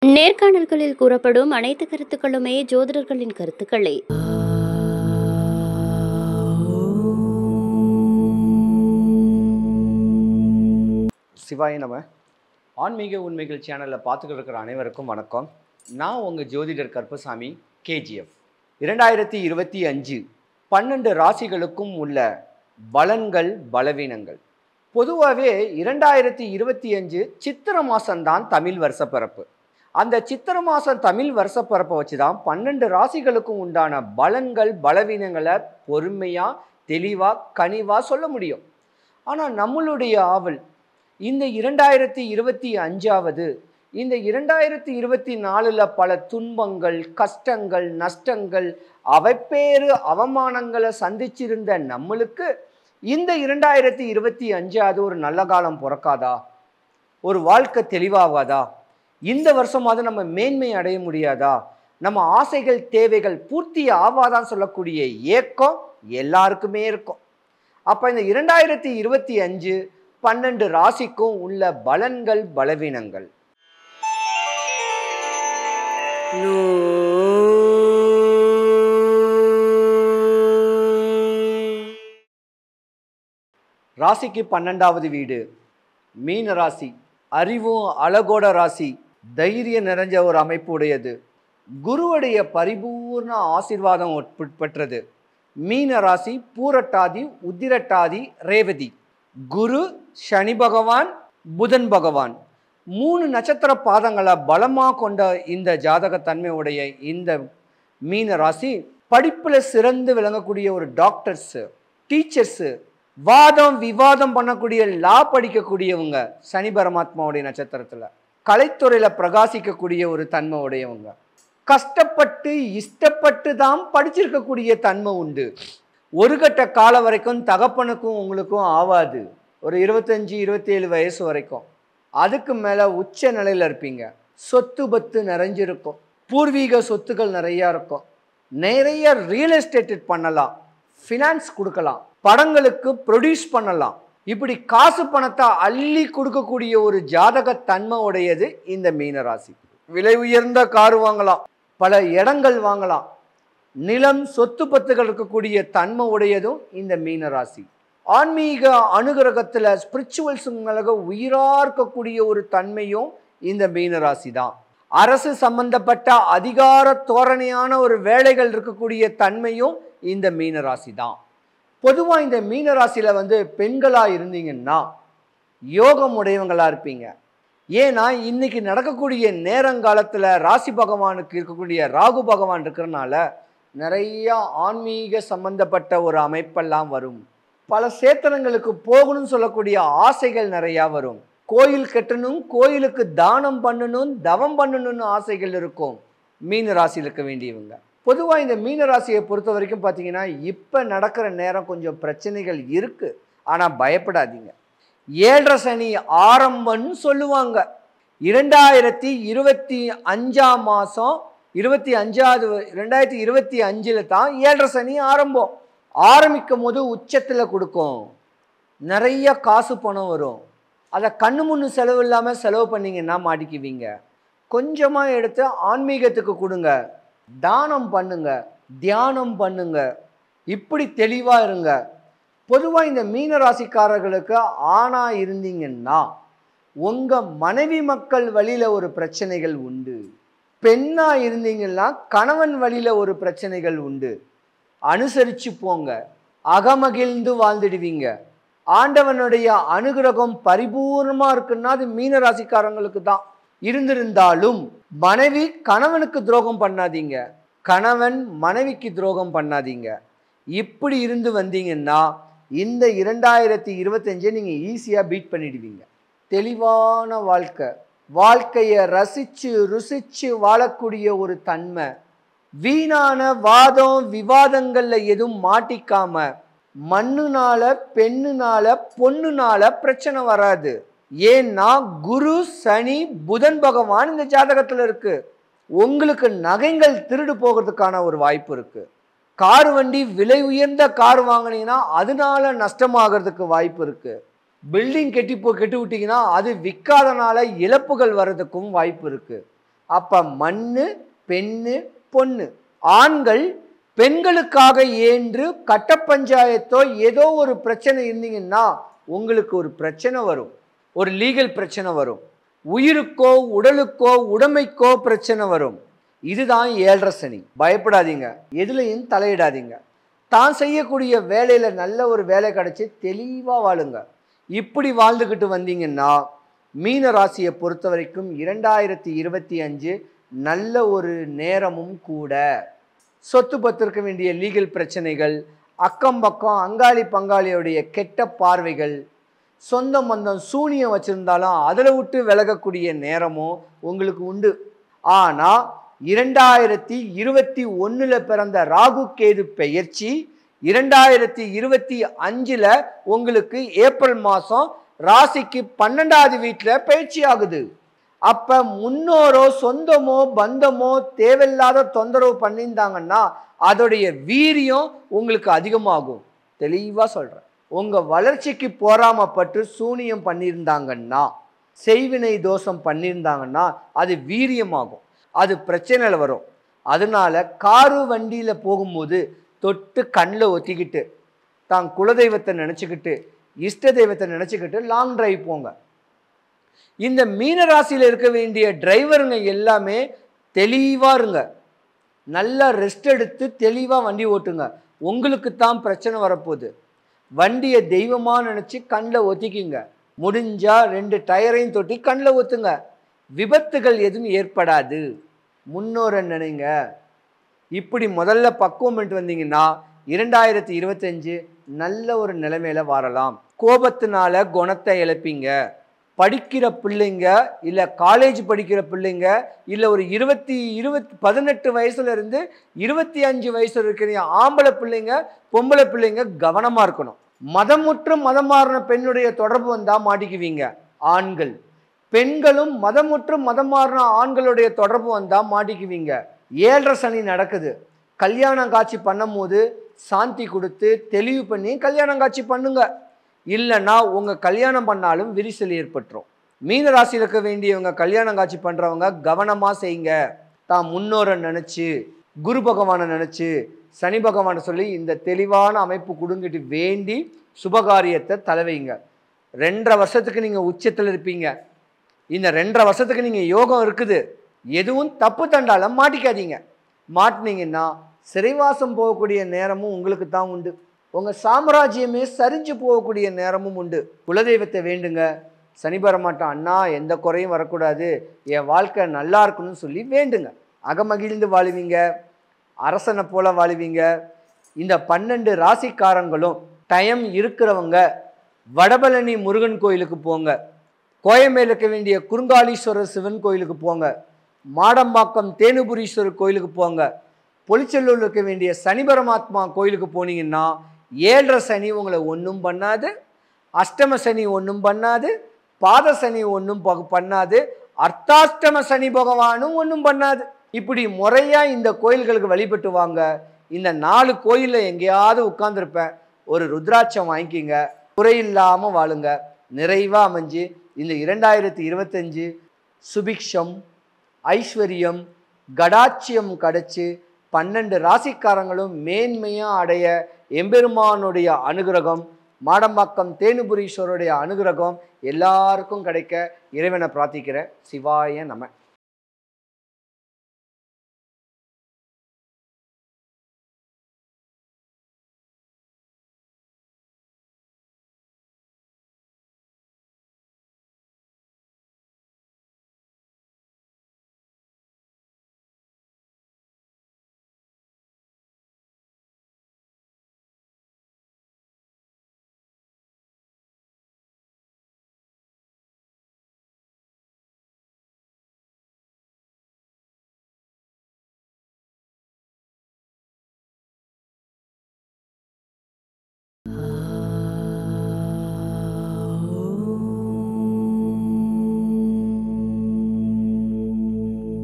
நேர்காணல்களில் கூறப்படும் அனைத்து கருத்துக்களுமே ஜோதிடர்களின் கருத்துக்களே. சிவாய நம. ஆன்மீக உண்மைகள் சேனலில் பார்த்துக்கிட்டு இருக்கிற அனைவருக்கும் வணக்கம். நான் உங்கள் ஜோதிடர் கருப்பசாமி கேஜிஎஃப். 2025 12 ராசிகளுக்கும் உள்ள பலன்கள் பலவீனங்கள். பொதுவாகவே 2025 சித்திரை மாதம்தான் தமிழ் வருஷப்பிறப்பு. அந்த சித்திரை மாதம் தமிழ் வருஷப்பிறப்பை வச்சு தான் 12 ராசிகளுக்கும் உண்டான பலன்கள் பலவீனங்களை பொறுமையாக தெளிவாக கனிவாக சொல்ல முடியும். ஆனால் நம்மளுடைய ஆவல் இந்த 2025 இந்த 2024 பல துன்பங்கள், கஷ்டங்கள், நஷ்டங்கள், அவைப்பேறு அவமானங்களை சந்திச்சிருந்த நம்மளுக்கு இந்த 2025 ஒரு நல்ல காலம் பிறக்காதா? ஒரு வாழ்க்கை தெளிவாகாதா? இந்த வருஷமாவது நம்ம மேன்மை அடைய முடியாதா? நம்ம ஆசைகள் தேவைகள் பூர்த்தி ஆவாதான்னு சொல்லக்கூடிய ஏக்கம் எல்லாருக்குமே இருக்கும். அப்போ இந்த 2025 12 ராசிக்கும் உள்ள பலன்கள் பலவீனங்கள். ராசிக்கு 12வது வீடு மீன ராசி. அறிவும் அழகோட ராசி, தைரியம் நிறைஞ்ச ஒரு அமைப்பு உடையது, குருவுடைய பரிபூர்ண ஆசீர்வாதம் பெற்றது. மீன ராசி பூரட்டாதி, உத்திரட்டாதி, ரேவதி. குரு, சனி பகவான், புதன் பகவான் 3 நட்சத்திர பாதங்களை பலமாக கொண்ட இந்த ஜாதகத்தன்மையுடைய இந்த மீன ராசி படிப்பில் சிறந்து விளங்கக்கூடிய ஒரு டாக்டர்ஸு, டீச்சர்ஸு, வாதம் விவாதம் பண்ணக்கூடிய லா படிக்கக்கூடியவங்க சனி பரமாத்மாவுடைய நட்சத்திரத்தில், கலைத்துறையில் பிரகாசிக்கக்கூடிய ஒரு தன்மை உடையவங்க, கஷ்டப்பட்டு இஷ்டப்பட்டு தான் படிச்சிருக்கக்கூடிய தன்மை உண்டு. ஒரு கட்ட காலம் வரைக்கும் தகப்பனுக்கும் உங்களுக்கும் ஆவாது. ஒரு 25-27 வயசு வரைக்கும். அதுக்கு மேலே உச்ச நிலையில் இருப்பீங்க. சொத்து பத்து நிறைஞ்சிருக்கும். பூர்வீக சொத்துக்கள் நிறையா இருக்கும். நிறைய ரியல் எஸ்டேட் பண்ணலாம், ஃபினான்ஸ் கொடுக்கலாம், படங்களுக்கு ப்ரொடியூஸ் பண்ணலாம். இப்படி காசு பணத்தை அள்ளி கொடுக்கக்கூடிய ஒரு ஜாதக தன்மை உடையது இந்த மீனராசி. விலை உயர்ந்த கார் வாங்கலாம், பல இடங்கள் வாங்கலாம், நிலம் சொத்து பத்துகள் இருக்கக்கூடிய தன்மை உடையதும் இந்த மீனராசி. ஆன்மீக அனுகிரகத்தில் ஸ்பிரிச்சுவல்ஸுங்களுக்கு உயிராக இருக்கக்கூடிய ஒரு தன்மையும் இந்த மீனராசி தான். அரசு சம்பந்தப்பட்ட அதிகார தோரணையான ஒரு வேலைகள் இருக்கக்கூடிய தன்மையும் இந்த மீனராசி தான். பொதுவாக இந்த மீனராசியில் பெண்களாக இருந்தீங்கன்னா யோகம் உடையவங்களாக இருப்பீங்க. ஏன்னா இன்னைக்கு நடக்கக்கூடிய நேரங்காலத்தில் ராசி பகவானுக்கு இருக்கக்கூடிய ராகு பகவான் இருக்கிறனால நிறைய ஆன்மீக சம்பந்தப்பட்ட ஒரு அமைப்பெல்லாம் வரும். பல சேத்திரங்களுக்கு போகணும்னு சொல்லக்கூடிய ஆசைகள் நிறையா வரும். கோயில் கட்டணும், கோயிலுக்கு தானம் பண்ணணும், தவம் பண்ணணும்னு ஆசைகள் இருக்கும் மீன ராசியில் இருக்க வேண்டியவங்க. பொதுவாக இந்த மீன ராசியை பொறுத்த வரைக்கும் பார்த்தீங்கன்னா இப்போ நடக்கிற நேரம் கொஞ்சம் பிரச்சனைகள் இருக்குது. ஆனால் பயப்படாதீங்க. 7.5 சனி ஆரம்பம்னு சொல்லுவாங்க. 2025 மாதம் 2025 தான் 7.5 சனி ஆரம்பம். ஆரம்பிக்கும் போது உச்சத்தில் கொடுக்கும். நிறைய காசு பணம் வரும். அதை கண்ணு முன்னு செலவு இல்லாமல் செலவு பண்ணிங்கன்னா மாட்டிக்குவீங்க. கொஞ்சமாக எடுத்து ஆன்மீகத்துக்கு கொடுங்க, தானம் பண்ணுங்க, தியானம் பண்ணுங்க, இப்படி தெளிவாக இருங்க. பொதுவாக இந்த மீன ராசிக்காரர்களுக்கு ஆணாக இருந்தீங்கன்னா உங்கள் மனைவி மக்கள் வழியில் ஒரு பிரச்சனைகள் உண்டு. பெண்ணாக இருந்தீங்கன்னா கணவன் வழியில் ஒரு பிரச்சனைகள் உண்டு. அனுசரித்து போங்க, அகமகிழ்ந்து வாழ்ந்துடுவீங்க. ஆண்டவனுடைய அனுகிரகம் பரிபூர்ணமாக இருக்குன்னா அது மீன ராசிக்காரங்களுக்கு தான். இருந்திருந்தாலும் மனைவி கணவனுக்கு துரோகம் பண்ணாதீங்க, கணவன் மனைவிக்கு துரோகம் பண்ணாதீங்க. இப்படி இருந்து வந்தீங்கன்னா இந்த 2025 நீங்கள் ஈஸியாக பீட் பண்ணிடுவீங்க. தெளிவான வாழ்க்கை, வாழ்க்கையை ரசித்து ருசித்து வாழக்கூடிய ஒரு தன்மை, வீணான வாதம் விவாதங்களில் எதுவும் மாட்டிக்காம மண்ணுனால பெண்ணுனால பொண்ணுனால பிரச்சனை வராது. ஏன்னா குரு சனி புதன் பகவான் இந்த ஜாதகத்தில் இருக்கு. உங்களுக்கு நகைகள் திருடு போகிறதுக்கான ஒரு வாய்ப்பு இருக்கு. கார் வண்டி விலை உயர்ந்த கார் வாங்கினீங்கன்னா அதனால நஷ்டமாகிறதுக்கு வாய்ப்பு இருக்கு. பில்டிங் கெட்டு விட்டீங்கன்னா அது விற்காதனால இழப்புகள் வர்றதுக்கும் வாய்ப்பு இருக்கு. அப்ப மண்ணு, பெண்ணு, பொண்ணு. ஆண்கள் பெண்களுக்காக ஏன்று கட்ட பஞ்சாயத்தோ ஏதோ ஒரு பிரச்சனை இருந்தீங்கன்னா உங்களுக்கு ஒரு பிரச்சனை வரும், ஒரு லீகல் பிரச்சனை வரும், உயிருக்கோ உடலுக்கோ உடைமைக்கோ பிரச்சனை வரும். இதுதான் 7.5 சனி. பயப்படாதீங்க, எதுலையும் தலையிடாதீங்க. தான் செய்யக்கூடிய வேலையில நல்ல ஒரு வேலை கிடைச்சி தெளிவா வாழுங்க. இப்படி வாழ்ந்துக்கிட்டு வந்தீங்கன்னா மீன ராசியை பொறுத்த வரைக்கும் 2025 நல்ல ஒரு நேரமும் கூட. சொத்து பத்திருக்க வேண்டிய லீகல் பிரச்சனைகள், அக்கம் பக்கம் அங்காளி பங்காளியுடைய கெட்ட பார்வைகள், சொந்த மந்தம் சூனியம் வச்சிருந்தாலும் அதில் விட்டு விலகக்கூடிய நேரமும் உங்களுக்கு உண்டு. ஆனால் 2021 பிறந்த ராகு கேது பெயர்ச்சி 2025 உங்களுக்கு ஏப்ரல் மாதம் ராசிக்கு 12வது வீட்டில் பயிற்சி ஆகுது. அப்ப முன்னோரோ சொந்தமோ பந்தமோ தேவையில்லாத தொந்தரவு பண்ணியிருந்தாங்கன்னா அதோடைய வீரியம் உங்களுக்கு அதிகமாகும். தெளிவா சொல்றேன். உங்க வளர்ச்சிக்கு போராமப்பட்டு சூனியம் பண்ணியிருந்தாங்கன்னா, செய்வினை தோஷம் பண்ணியிருந்தாங்கன்னா அது வீரியமாகும், அது பிரச்சனையில் வரும். அதனால காரு வண்டியில போகும்போது தொட்டு கண்ணில் ஒத்திக்கிட்டு தான் குலதெய்வத்தை நினச்சிக்கிட்டு இஷ்ட தெய்வத்தை நினச்சிக்கிட்டு லாங் டிரைவ் போங்க. இந்த மீன ராசியில் இருக்க வேண்டிய டிரைவருங்க எல்லாமே தெளிவாக இருங்க, நல்லா ரெஸ்ட் எடுத்து தெளிவாக வண்டி ஓட்டுங்க. உங்களுக்கு தான் பிரச்சனை வரப்போகுது. வண்டியை தெய்வமாக நினச்சி கண்ணில் ஒத்திக்கிங்க. முடிஞ்சா 2 டயரையும் தொட்டி கண்ணில் ஒத்துங்க. விபத்துகள் எதுவும் ஏற்படாது. முன்னோரை நினைங்க. இப்படி முதல்ல பக்குவம் பண்ணிட்டு வந்தீங்கன்னா 2025 நல்ல ஒரு நிலைமையில வரலாம். கோபத்தினால குணத்தை இழப்பீங்க. படிக்கிற பிள்ளைங்க, இல்லை காலேஜ் படிக்கிற பிள்ளைங்க, இல்லை ஒரு 18 வயசுல இருந்து 25 வயசு இருக்கிற ஆம்பளை பிள்ளைங்க பொம்பளை பிள்ளைங்க கவனமா இருக்கணும். மதமுற்று மதம் மாறின பெண்ணுடைய தொடர்பு வந்தா மாட்டிக்குவீங்க. ஆண்கள் பெண்களும் மதமுற்று மதம் மாறின ஆண்களுடைய தொடர்பு வந்தா மாட்டிக்குவீங்க. 7.5 சனி நடக்குது. கல்யாணம் காட்சி பண்ணும் போது சாந்தி கொடுத்து தெளிவு பண்ணி கல்யாணம் காட்சி பண்ணுங்க. இல்லைன்னா உங்க கல்யாணம் பண்ணாலும் விரிசல் ஏற்பட்டுரும். மீன ராசியில் இருக்க வேண்டியவங்க கல்யாணம் காட்சி பண்றவங்க கவனமா செய்யுங்க. தான் முன்னோரை நினைச்சு, குரு பகவானை நினைச்சு, சனி பகவானை சொல்லி இந்த தெளிவான அமைப்பு கொடுங்கிட்டு வேண்டி சுபகாரியத்தை தலைவைங்க. 2.5 வருஷத்துக்கு நீங்க உச்சத்தில் இருப்பீங்க. இந்த 2.5 வருஷத்துக்கு நீங்க யோகம் இருக்குது. எதுவும் தப்பு தண்டால மாட்டிக்காதீங்க. மாட்டினீங்கன்னா சிறைவாசம் போகக்கூடிய நேரமும் உங்களுக்கு தான் உண்டு. உங்க சாம்ராஜ்யமே சரிஞ்சு போகக்கூடிய நேரமும் உண்டு. குலதெய்வத்தை வேண்டுங்க. சனி பரமாட்டம் அண்ணா எந்த குறையும் வரக்கூடாது, என் வாழ்க்கை நல்லா இருக்கணும்னு சொல்லி வேண்டுங்க. அகமகிழ்ந்து வாழுவீங்க, அரசனை போல வாழுவீங்க. இந்த 12 ராசிக்காரங்களும் டைம் இருக்கிறவங்க வடபழனி முருகன் கோயிலுக்கு போங்க. கோயம்பேல இருக்க வேண்டிய குறுங்காலீஸ்வரர் சிவன் கோயிலுக்கு போங்க. மாடம்பாக்கம் தேனுபுரீஸ்வரர் கோயிலுக்கு போங்க. பொலிச்செல்லூர் இருக்க வேண்டிய சனி பரமாத்மா கோயிலுக்கு போனீங்கன்னா 7.5 சனி உங்களை ஒன்றும் பண்ணாது, அஷ்டம சனி ஒன்றும் பண்ணாது, பாத சனி ஒன்றும் பண்ணாது, அர்த்தாஷ்டம சனி பகவானும் ஒன்றும் பண்ணாது. இப்படி முறையா இந்த கோயில்களுக்கு வழிபட்டு வாங்க. இந்த 4 கோயிலில் எங்கேயாவது உட்கார்ந்துருப்பேன், ஒரு ருத்ராட்சம் வாங்கிக்கிங்க. குறையில்லாமல் வாழுங்க. நிறைவாக அமைஞ்சு இந்த 2025 சுபிக்ஷம், ஐஸ்வர்யம், கடாட்சியம் கிடைச்சி 12 ராசிக்காரங்களும் மேன்மையாக அடைய எம்பெருமானுடைய அனுகிரகம், மாடம்பாக்கம் தேனுபுரீஸ்வருடைய அனுகிரகம் எல்லாருக்கும் கிடைக்க இறைவனை பிரார்த்திக்கிறேன். சிவாய நம.